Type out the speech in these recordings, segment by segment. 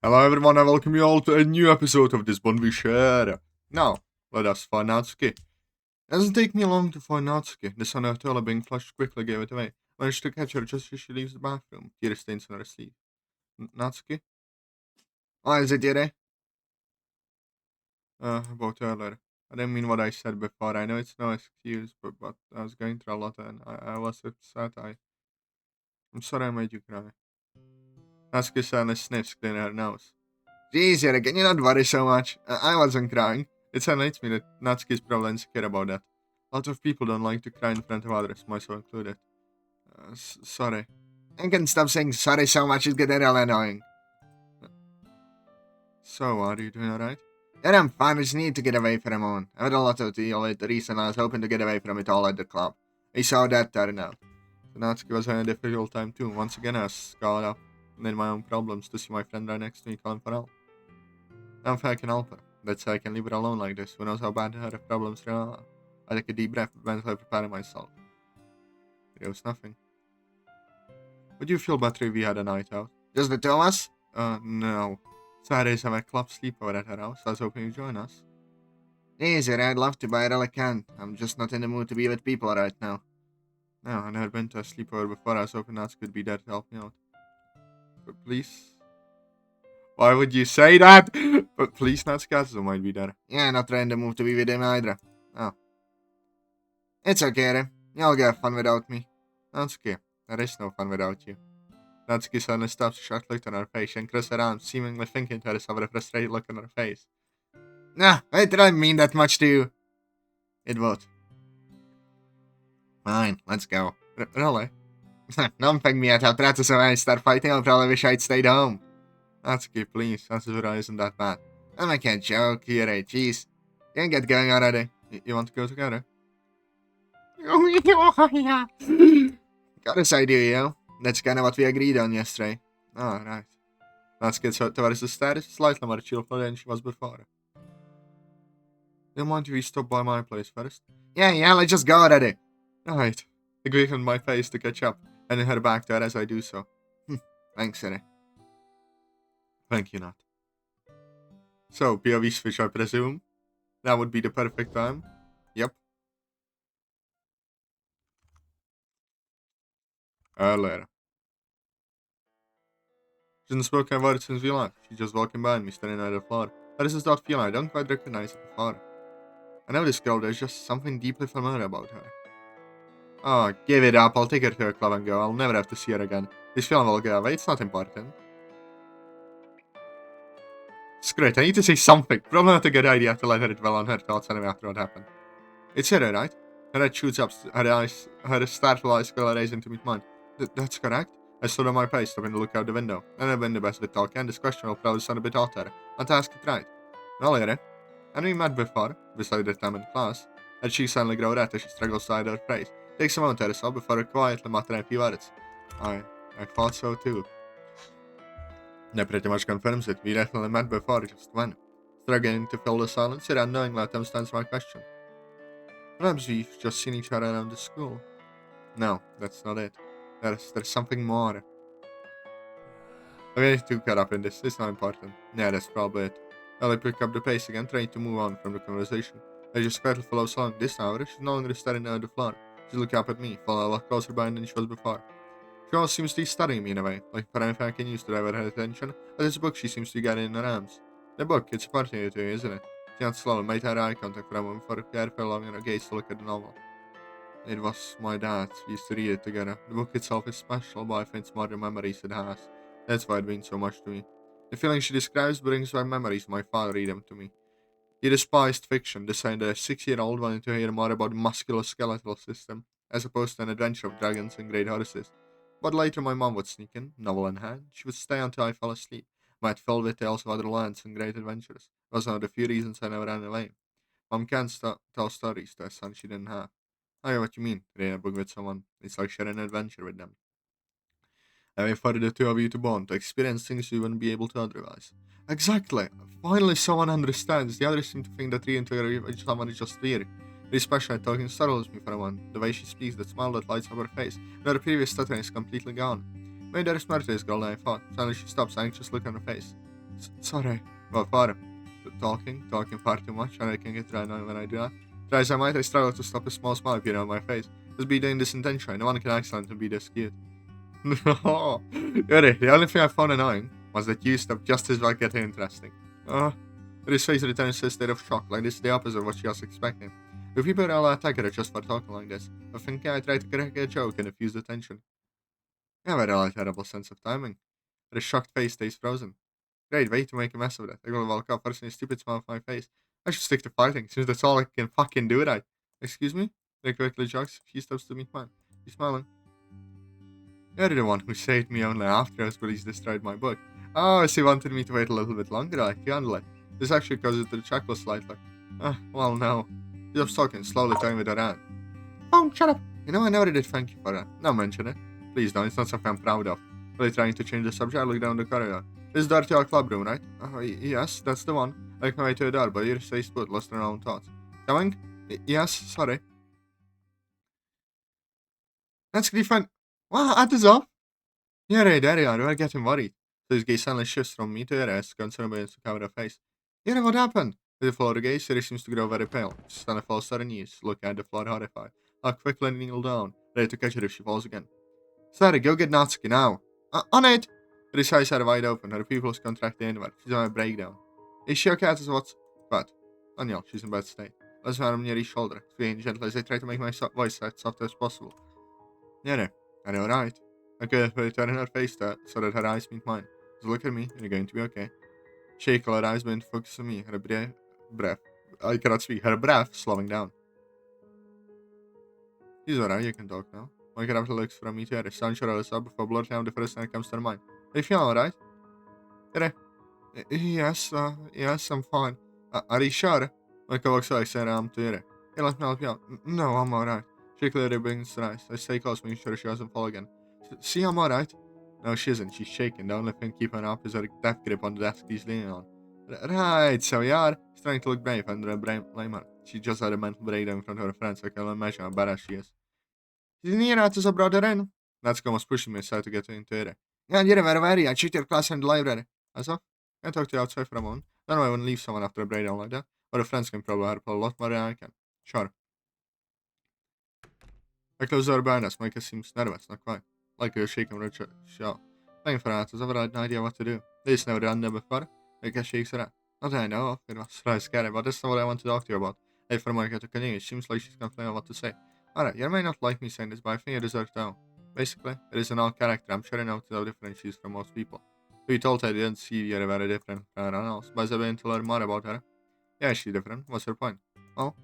Hello everyone, I welcome you all to a new episode of this one we share. Now, let us find Natsuki. It doesn't take me long to find Natsuki. The son of Tola being flushed quickly gave it away. Managed to catch her just as she leaves the bathroom. Tear stains on her sleeve. Natsuki? Oh, is it Yuri? About earlier. I didn't mean what I said before. I know it's no excuse, but I was going through a lot and I was upset. I'm sorry I made you cry. Natsuki suddenly sniffs, cleaning her nose. Jeez, Yuri, can you not worry so much? I wasn't crying. It annoys me that Natsuki is probably insecure about that. A lot of people don't like to cry in front of others, myself included. Sorry. I can stop saying sorry so much, it's getting real annoying. So, are you doing alright? Yeah, I'm fine, I just need to get away from home. I had a lot of deal with the reason I was hoping to get away from it all at the club. I saw that turn out. So Natsuki was having a difficult time too. Once again, I was caught up in my own problems to see my friend right next to me calling for help. Now if I can help her, that's why I can leave her alone like this. Who knows how bad her problems really are. I take a deep breath, mentally preparing myself. There was nothing. Would you feel better if we had a night out? Just the two of us? No. Saturdays have a club sleepover at her house. I was hoping you'd join us. Easy, I'd love to, but I really can't. I'm just not in the mood to be with people right now. No, I've never been to a sleepover before. I was hoping Nats could be there to help me out. But please. Why would you say that? But please, Natsukazu might be there. Yeah, not trying to move to be with him either. Oh. It's okay, then. You'll get fun without me. Natsuki, there is no fun without you. Natsuki suddenly stops, a shocked look on her face, and crosses her arms, seemingly thinking to herself with a frustrated look on her face. Nah, I didn't mean that much to you. It would. Fine, let's go. Really? Don't pick me at I'll try to survive and start fighting. I'll probably wish I'd stayed home. Natsuki, please. Atazoth isn't that bad. I'm like a joke, Yuri. Jeez. You can get going already. You want to go together? Gotta say, do you? That's kind of what we agreed on yesterday. Oh, right. Natsuki towards the stairs, slightly more cheerful than she was before. Don't mind if we stop by my place first? Yeah, let's just go already. Right. I grin on my face to catch up, and then head back to her as I do so. Thanks, Yuri. Thank you, Nat. So, POV switch, I presume? That would be the perfect time? Yep. Later. She hasn't spoken a word since we left. She's just walking behind me, staring at the floor. How does this not feel? I don't quite recognize it before. I know this girl, there's just something deeply familiar about her. Oh, give it up. I'll take her to her club and go. I'll never have to see her again. This film will go away. It's not important. It's great. I need to say something. Probably not a good idea to let her dwell on her thoughts anyway after what happened. It's her, right? Her head shoots up, her startled eyes raising to meet mine. That's correct. I stood on my pace, stopping to look out the window. And I've been the best with talking, and this question will probably sound a bit odd to her. Want to ask it right? Well, Yuri, and we met before, beside the time in class. And she suddenly grows red as she struggles to hide her face. Takes a moment to herself before quietly muttering a few words. I thought so too. That pretty much confirms it. We definitely met before, just when. Struggling to fill the silence, yet unknowing let them stand my question. Perhaps we've just seen each other around the school. No, that's not it. There's something more. I'm getting too caught up in this. It's not important. Yeah, that's probably it. I pick up the pace again, trying to move on from the conversation. I just quietly follow along. This hour, she's no longer staring at the floor. She's looking up at me, following a lot closer behind than she was before. She almost seems to be studying me in a way, like for anything I can use to divert her attention, but this book she seems to get in her arms. The book, it's supporting you to you, isn't it? She answered slowly, made her eye contact for a moment before carefully allowing her gaze to look at the novel. It was my dad's. We used to read it together. The book itself is special, but I think it's more the memories it has. That's why it means so much to me. The feeling she describes brings back memories of my father reading them to me. He despised fiction, deciding that a 6-year-old wanted to hear more about the musculoskeletal system, as opposed to an adventure of dragons and great horses. But later my mom would sneak in, novel in hand. She would stay until I fell asleep, might filled with tales of other lands and great adventures. It was one of the few reasons I never ran away. Mom can't tell stories to a son she didn't have. I know what you mean, reading a book with someone. It's like sharing an adventure with them. I wait for the two of you to bond, to experience things you wouldn't be able to otherwise. Exactly. Finally someone understands. The others seem to think that reading to someone is just weird. This passionate talking startles me for a moment. The way she speaks, the smile that lights up her face, and her previous stuttering is completely gone. Maybe there is more to this girl than I thought. Suddenly she stops, anxious look on her face. Sorry. What for? Talking far too much, and I can get dry now when I do that. Try as I might, I struggle to stop a small smile appearing on my face. Just be doing this intentionally. No one can accidentally be this cute. No, Yuri, the only thing I found annoying was that you stopped just as well getting interesting. His face returns to a state of shock, like this is the opposite of what she was expecting. The people all attack her just for talking like this. I think I tried to crack a joke and diffuse the tension. I have a really terrible sense of timing. Her shocked face stays frozen. Great way to make a mess of it. I will walk up, forcing a stupid smile off my face. I should stick to fighting, since that's all I can fucking do, right? Excuse me? They quickly jogs. She stops to meet mine. She's smiling. You're the one who saved me only after his police destroyed my book. Oh, she wanted me to wait a little bit longer, I handle it. This actually causes the chuckle slightly. Well, no. She stops talking, slowly toying with her hand. Oh, shut up! You know, I never did thank you for that. Now mention it. Please don't, it's not something I'm proud of. Really trying to change the subject, I look down the corridor. This is the RTL club room, right? Yes, that's the one. I make my way to the door, but here stays put, lost in her own thoughts. Coming? Yes, sorry. That's fine. Wow, Atazoth? Yeah, right, there you are, we're getting worried. So his gaze suddenly shifts from me to her as concerned by to cover her face. Yeah, what happened? With the floor gaze, Yuri seems to grow very pale. She suddenly falls to her knees, looking at the floor horrified. I'll quickly kneel down, ready to catch her if she falls again. Sorry, go get Natsuki now. On it! His eyes are wide open, her pupils contract inward. She's on a breakdown. Is she okay? What? But, Daniel, she's in bad state. Let's arm near his shoulder, speaking gently as I try to make my voice as soft as possible. Yeah, I know, right? I could turn her face so that her eyes meet mine. Just look at me, and you're going to be okay. Shake her eyes begin to focus on me, her breath. I cannot speak, her breath slowing down. She's alright, you can talk now. My character looks from me to her, sun shoulders up before blood down the first thing that comes to her mind. Are you feeling alright? Yes, I'm fine. Are you sure? My co-worker so I said to her. Hey, let me help you out. No, I'm alright. She clearly brings her eyes. I stay close, making sure she doesn't fall again. See, I'm alright. No, she isn't. She's shaking. The only thing keeping her up is her death grip on the desk he's leaning on. Right, so you are. She's trying to look brave under a blame her. She just had a mental breakdown in front of her friends. I can imagine how badass she is. She's near Atazoth brought her in. Natsuki was pushing me aside to get into her. Yeah, you're very. I checked your class in the library. Atazoth? Can I talk to you outside for a moment? I don't know I wouldn't leave someone after a breakdown like that. But her friends can probably help a lot more than I can. Sure. I close the door behind us. Micah seems nervous, not quite. Like a shaking Richard shell. Thank you for that. I've had no idea what to do. This never done there before. Micah shakes her head. Not that I know of. It was really scary, but that's not what I want to talk to you about. Wait for Micah to continue. It seems like she's conflicted on what to say. Alright, you may not like me saying this, but I think you deserve to know. Basically, it is an odd character. I'm sure you know how different she is from most people. We told her I didn't see you're very different from everyone else, but as I went to learn more about her. Yeah, she's different. What's her point? Well,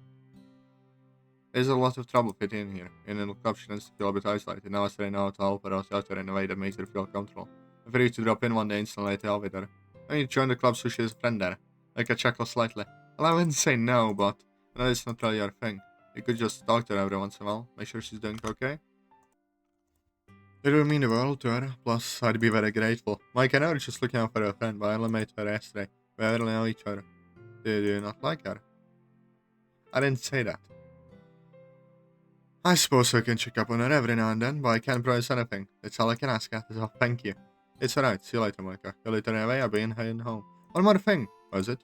there's a lot of trouble fitting in here. In the club, she tends to feel a bit isolated. Now I know how to help her out there in a way that makes her feel comfortable. I figured to drop in one day instantly to help with her. I mean, join the club so she has a friend there. Like I chuckle slightly. Well, I wouldn't say no, but I know it's not really your thing. You could just talk to her every once in a while. Make sure she's doing okay. It would mean the world to her. Plus, I'd be very grateful. Mike and I were just looking out for her friend, but I only met her yesterday. We barely know each other. Do you not like her? I didn't say that. I suppose I can check up on her every now and then, but I can't promise anything. That's all I can ask at, so thank you. It's alright, see you later, Micah. You're later anyway, I'll be heading home. One more thing, was it?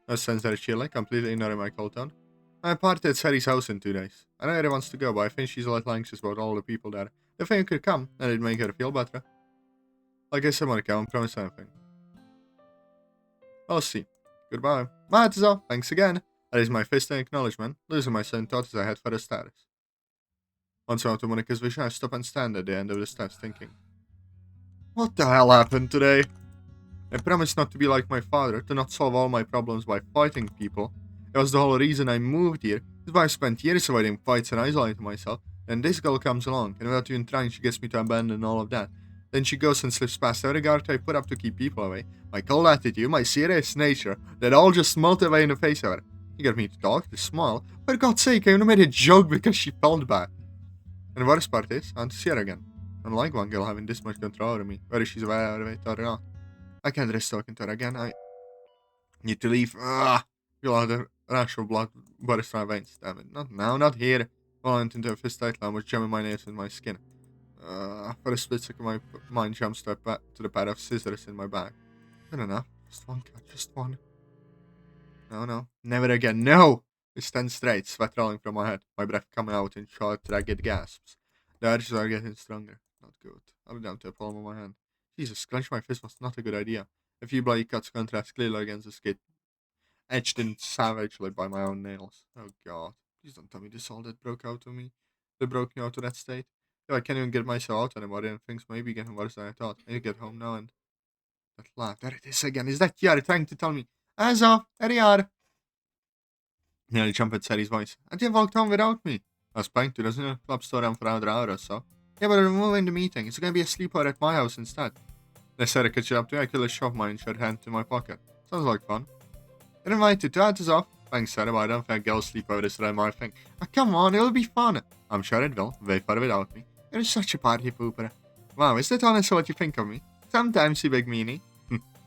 No sense that chilly, completely ignoring my cold tone. I party at Sadie's house in 2 days. I know Yedrah wants to go, but I think she's a little anxious about all the people there. If you could come, then it'd make her feel better. Like I said, Micah, I won't promise anything. I'll see. Goodbye. Atazoth, thanks again. I raised my fist in acknowledgement, losing my sudden thoughts as I head for the stairs. Once out of Monica's vision, I stop and stand at the end of the steps thinking, what the hell happened today? I promised not to be like my father, to not solve all my problems by fighting people. It was the whole reason I moved here. It's why I spent years avoiding fights and isolating myself. Then this girl comes along, and without even trying, she gets me to abandon all of that. Then she goes and slips past every guard I put up to keep people away. My cold attitude, my serious nature, that all just melt away in the face of her. She got me to talk, to smile. For God's sake, I even made a joke because she felt bad. And the worst part is, I want to see her again. Unlike one girl having this much control over me, whether she's aware of it or not. I can't risk talking to her again. I need to leave. Feel how the rush of blood burst my veins. Damn it. Not now, not here. Well, I went into a fist tight line, was jamming my nails in my skin. For a split second, my mind jumps to the pair of scissors in my bag. Good enough. Just one cat, just one. No, never again, no! I stand straight, sweat rolling from my head, my breath coming out in short, ragged gasps. The urges are getting stronger. Not good. I'll be down to a palm of my hand. Jesus, clench my fist was not a good idea. A few bloody cuts contrast clearly against the skin, etched in savagely by my own nails. Oh god. Please don't tell me this all that broke out of me. That broke me out to that state. If I can't even get myself out anymore, and things may be getting worse than I thought. I need to get home now and... That laugh. There it is again. Is that Yuri trying to tell me? Atazoth, there you are. Nearly jumped said his voice. And you walked home without me. I was planning to. There's no club store around for another hour or so. Yeah, but we're moving the meeting. It's gonna be a sleepover at my house instead. They said I could show up to. I could just shove my insured hand to my pocket. Sounds like fun. You're invited to Atazoth. Thanks, Sarah, but I don't think girls sleep over this around my thing. Oh, come on, it'll be fun. I'm sure it will. Way far without me. You're such a party pooper. Wow, is that honestly what you think of me? Sometimes, you big meanie.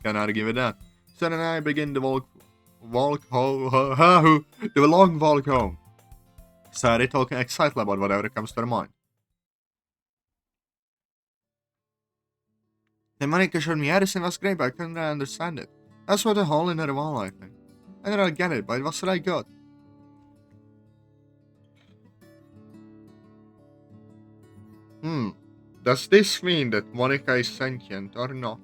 Can't argue with that. So then I begin the long walk home. Sarah talking excitedly about whatever comes to her mind. Then Monica showed me Edison was great, but I couldn't really understand it. That's what a hole in her wall, I think. I didn't get it, but it was really good. Does this mean that Monica is sentient or not?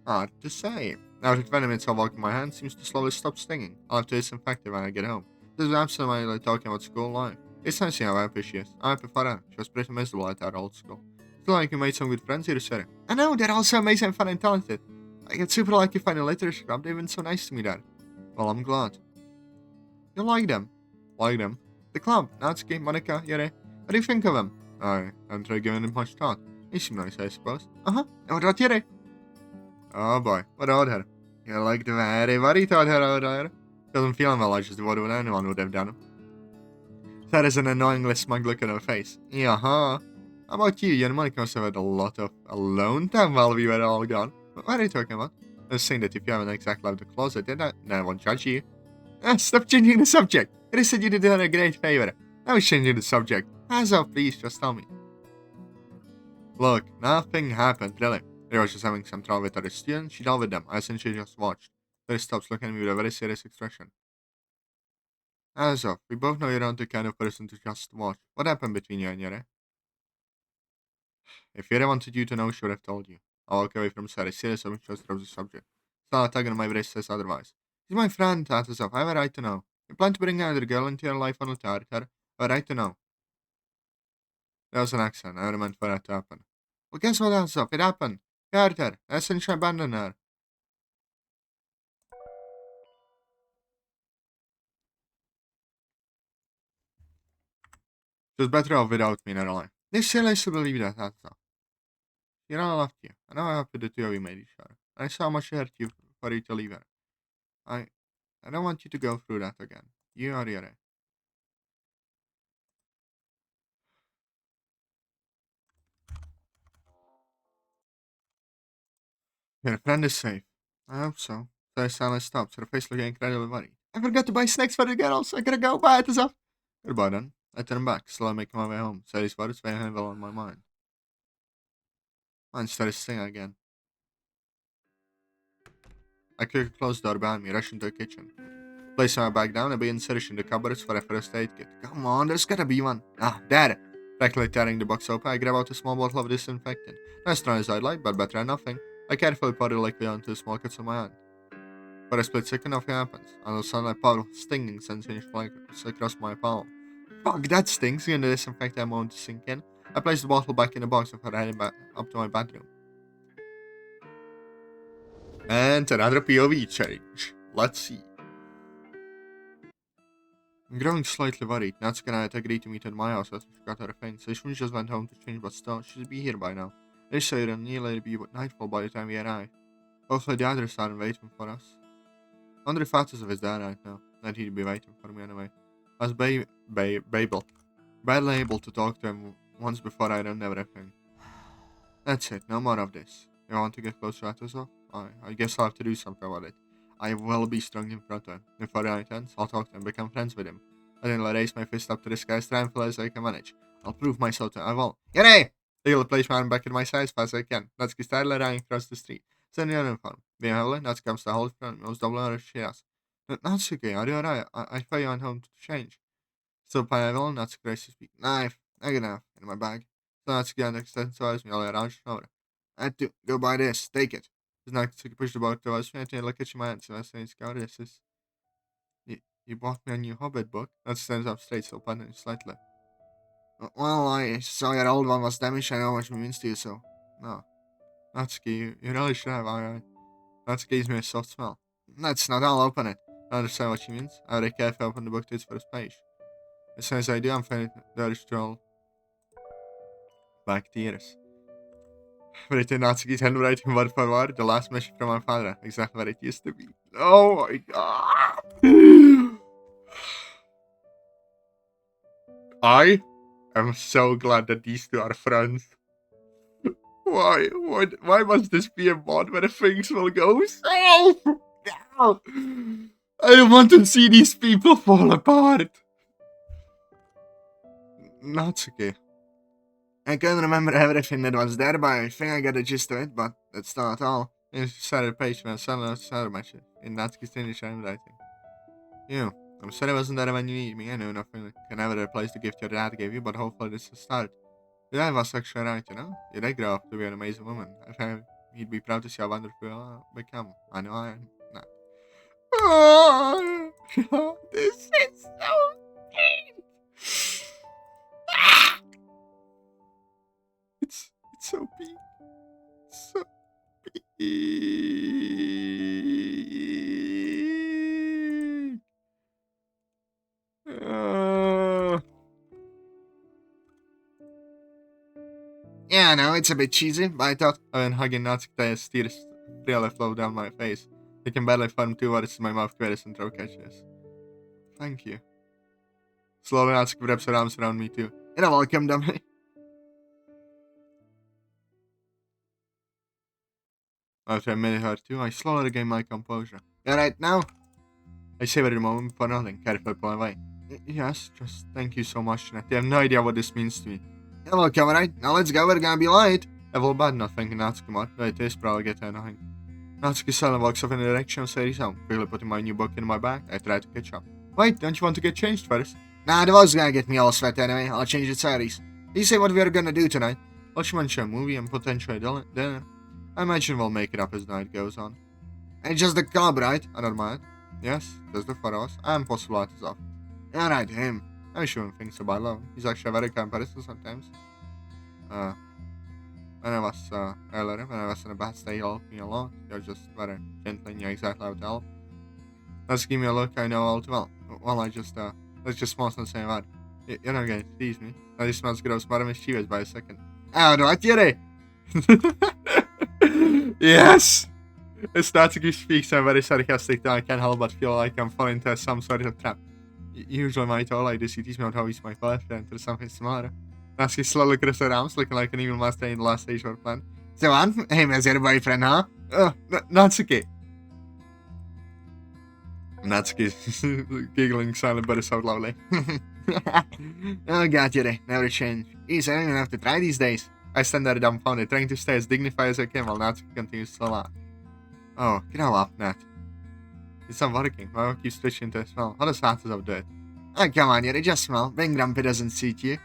Hard to say. Now that 20 minutes of walking my hand seems to slowly stop stinging. I'll have to disinfect it when I get home. This is absolutely talking about school life. It's nice seeing how happy she is. I'm happy for her. She was pretty miserable at our old school. Feel like you made some good friends here, Sarah. I know, they're also amazing, fun, and talented. I get super lucky finding a literature club. They've been so nice to me there. Well, I'm glad. You like them? Like them? The club, Natsuki, Monica, Yuri. What do you think of them? I haven't really given them much thought. They seem nice, I suppose. And what about Yuri? Oh boy, what about her? You like the very worried about her out there? Doesn't feel well, I just what anyone would have done. That is an annoyingly smug look on her face. Yeah, huh? How about you? You and Monica must have had a lot of alone time while we were all gone. What are you talking about? I was saying that if you haven't exactly left the closet, then I won't judge you. Stop changing the subject. I said you did her a great favor. Now he's changing the subject. Atazoth, please, just tell me. Look, nothing happened, really. They was just having some trouble with other students. She dealt with them. I essentially just watched. Then he stops looking at me with a very serious expression. Atazoth, we both know you're not the kind of person to just watch. What happened between you and Yuri? If Yuri wanted you to know, she would have told you. I walk away from Sarah, serious and just drops the subject. Still a tug on my wrist says otherwise. He's my friend, Atazoth. I have a right to know. You plan to bring another girl into your life on the tartar. I have a right to know. There was an accent. I never meant for that to happen. Well, guess what, Atazoth? It happened. He hurt her. I essentially abandoned her. She was better off without me in her life. They still used to believe that, Atazoth. You know I loved you. I know how happy the two of you made each other. I saw how much it hurt you for you to leave her. I don't want you to go through that again. You are Yuri. Your friend is safe. I hope so. So silence stops, her face looking incredibly worried. I forgot to buy snacks for the girls. I gotta go. Bye, Atazoth. Goodbye then. I turn back, slowly making my way home. Sadie's words weighing heavily on my mind. Mine started singing again. I kick a closed door behind me, rush into the kitchen. Placing my bag down, I begin searching the cupboards for a first aid kit. Come on, there's gotta be one. There! Practically tearing the box open, I grab out a small bottle of disinfectant. Not as strong as I'd like, but better than nothing. I carefully pour the liquid onto the small cuts on my hand. For a split second, nothing happens. Until suddenly a powerful stinging sensation flies across my palm. Fuck, that stings! Getting the disinfectant moment to sink in. I place the bottle back in the box before heading back up to my bedroom. And another POV change. Let's see. I'm growing slightly worried. Natsuki and I had agreed to meet at my house after she got her thing, so she just went home to change, but still, she should be here by now. They say it'll nearly be nightfall by the time we arrive. Hopefully the others aren't waiting for us. I wonder if Atazoth is there right now. That he'd be waiting for me anyway. I was barely able to talk to him once before I done everything. That's it, no more of this. You want to get close to Atazoth? I guess I'll have to do something about it. I will be strong in front of him. Before the night ends, I'll talk to him, become friends with him. And then I'll raise my fist up to the sky as triumphantly as I can manage. I'll prove myself to him. I will. Yuri! Take the policeman back in my size as fast as I can. Noaxyz started running across the street. Suddenly on uniform. Being heavily, Noaxyz comes to hold front. Most double out of she asks. Noaxyz, are you alright? I thought you went home to change. Still pineapple, Noaxyz grace to speak. Knife. Not good enough. In my bag. So Noaxyz extends towards me all around his shoulder. I had to go buy this. Take it. Noaxyz pushed the boat towards me. I take a look at my hand. So I say, "Scout, this is. You bought me a new Hobbit book." Noaxyz stands up straight, so punching slightly. Well, I saw your old one was damaged. I know what it means to you, so. No. Noaxyz, you really should have. Noaxyz gives me a soft smell. That's not all. Open it. I understand what she means. I very carefully open the book to its first page. As soon as I do, I'm finding the urge to roll back tears. Written Noaxyz's handwriting word for word, the last message from my father, exactly what it used to be. Oh my god! I am so glad that these two are friends. Why must this be a mod where things will go south? I don't want to see these people fall apart. Noaxyz. I can't remember everything that was there, but I think I got the gist of it, but that's not all. I started a page when I saw message in Noaxyz's English handwriting. I'm sorry I wasn't there when you need me. I know nothing can ever replace the gift your dad gave you, but hopefully this is a start. Your dad was actually right, you know? You did grow up to be an amazing woman. I think he'd be proud to see how wonderful you become. I know I am not. Oh, this is so deep. It's so big. So big. Yeah, I know, it's a bit cheesy, but I thought when hugging Noaxyz, tears really flow down my face. I can barely form two words in my mouth queries and throat catches. Thank you. Slowly Noaxyz wraps her arms around me too. You're welcome, dummy. After a minute or two, I slowly regain my composure. You alright now? I savored a moment before nodding, carefully pulling away. Yes, just thank you so much, Jeanette. You have no idea what this means to me. You're welcome, alright? Now let's go, we're gonna be late. I feel bad not thanking Noaxyz more, though it is probably getting annoying. Noaxyz suddenly walks off in the direction of Sadie's home, quickly putting my new book in my bag. I try to catch up. Wait, don't you want to get changed first? Nah, the was gonna get me all sweat anyway. I'll change it Sadie's. Did you say what we're gonna do tonight? Well, she mentioned a movie and potentially dinner. I imagine we'll make it up as the night goes on. And just the club, right? I don't mind. Yes, just the four of us, and possible Atazoth. Alright, him. I shouldn't think so about love. He's actually a very kind person sometimes. When I was, earlier, when I was in a bad state, he helped me a lot. You're just very gentle and knew exactly how to help. Let's give me a look I know all too well. Well, let's just smile and say word. You're not going to tease me. Now this smells gross, but I'm mischievous by a second. Oh, no, Yuri! Yes! As Noaxyz speaks, I'm very sarcastic that I can't help but feel like I'm falling into some sort of trap. Usually my toll like this, he teaches me about how he's my boyfriend or something similar. Noaxyz slowly crosses her arms, looking like an evil master in the last stage of our plan. So on, him as your boyfriend, huh? Noaxyz. Noaxyz giggling silent but so loudly. Oh god, Yuri, never change. Geez, I don't even have to try these days. I stand there dumbfounded, trying to stay as dignified as I can while Noaxyz continues to laugh. Oh, get out of Nat. It's not working. My mouth keeps switching to a smell. How does Atazoth do it? Oh, come on, Yuri, just smell. Being grumpy doesn't suit you.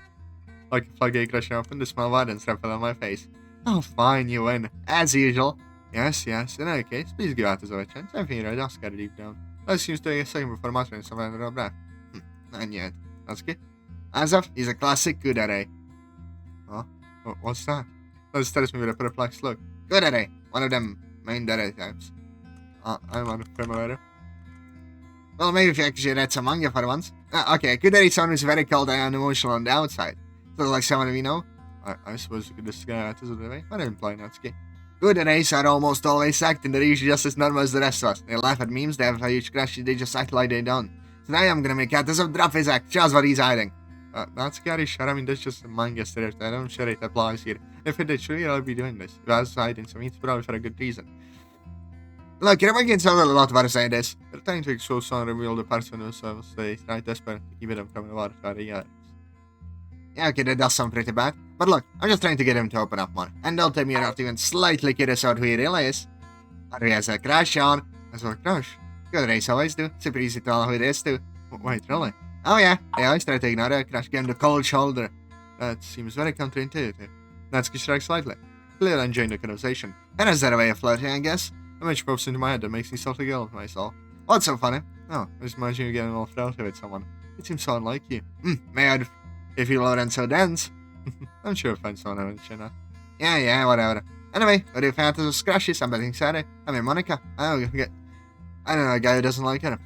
Like a floodgate crashing open, the smell widens rapidly on my face. Oh, fine, you win. As usual. Yes. In any case, please give Atazoth a chance. I'm feeling just scared deep down. That seems to be a second before muttering something under her breath. Not yet. That's good. Atazoth is a classic Kudere. Huh? What's that? That stares me with a perplexed look. Kudere, one of them main Dere types. I'm unfamiliar. Well, maybe if you actually read some manga for once. Okay, Kudere someone who's very cold and unemotional on the outside. So like someone we know? I suppose you could describe Atazoth that way. I didn't play Noaxyz. Kuderes are almost always acting. They're usually just as normal as the rest of us. They laugh at memes, they have a huge crush, they just act like they don't. Today I'm gonna make Atazoth drop his act. Shows what he's hiding. That's scary shit. I mean, that's just a manga stereotype. I don't sure it applies here. If it did, surely I'll be doing this. If I was hiding, so it's probably for a good reason. Look, you're making sound a lot worse than this. They're trying to expose and reveal the person who serves. They try desperate to keep them from the water for the years. Yeah, okay, that does sound pretty bad. But look, I'm just trying to get him to open up more. And don't take me not even slightly curious about who he really is. Or he has a crush on. Has a crush? Good race always do. Super easy to tell who it is too. Wait, really? Oh yeah, they always try to ignore a crush, give him the cold shoulder. That seems very counterintuitive. Natsuki strikes slightly. Clearly enjoying the conversation. And is that a way of flirting, I guess? A image pops into my head that makes me start to giggle to myself. What's so funny? Oh, I just imagine you getting all flirty with someone. It seems so unlike you. May I, if you Lorenzo dance? I'm sure I'll find someone I mention that. Yeah, whatever. Anyway, what do you fancy those crashes? I'm betting Saturday. I mean, Monica. I don't know, a guy who doesn't like her.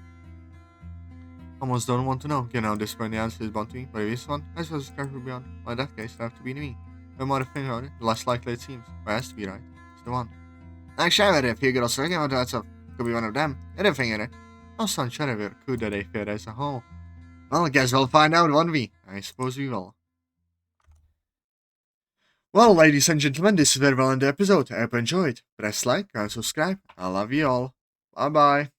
Almost don't want to know. You know, this point the answer is bound to me. But if this one, I suppose it's crash will be on. Well, in that case, it'll have to be me. The more I think about it, the less likely it seems. But it has to be right. It's the one. Actually, I read a few girls talking about that stuff. Could be one of them. I didn't think it. Also unsure of it could that they fit as a whole. Well, I guess we'll find out, won't we? I suppose we will. Well, ladies and gentlemen, this is very well in the episode. I hope you enjoyed. Press like and subscribe. I love you all. Bye bye.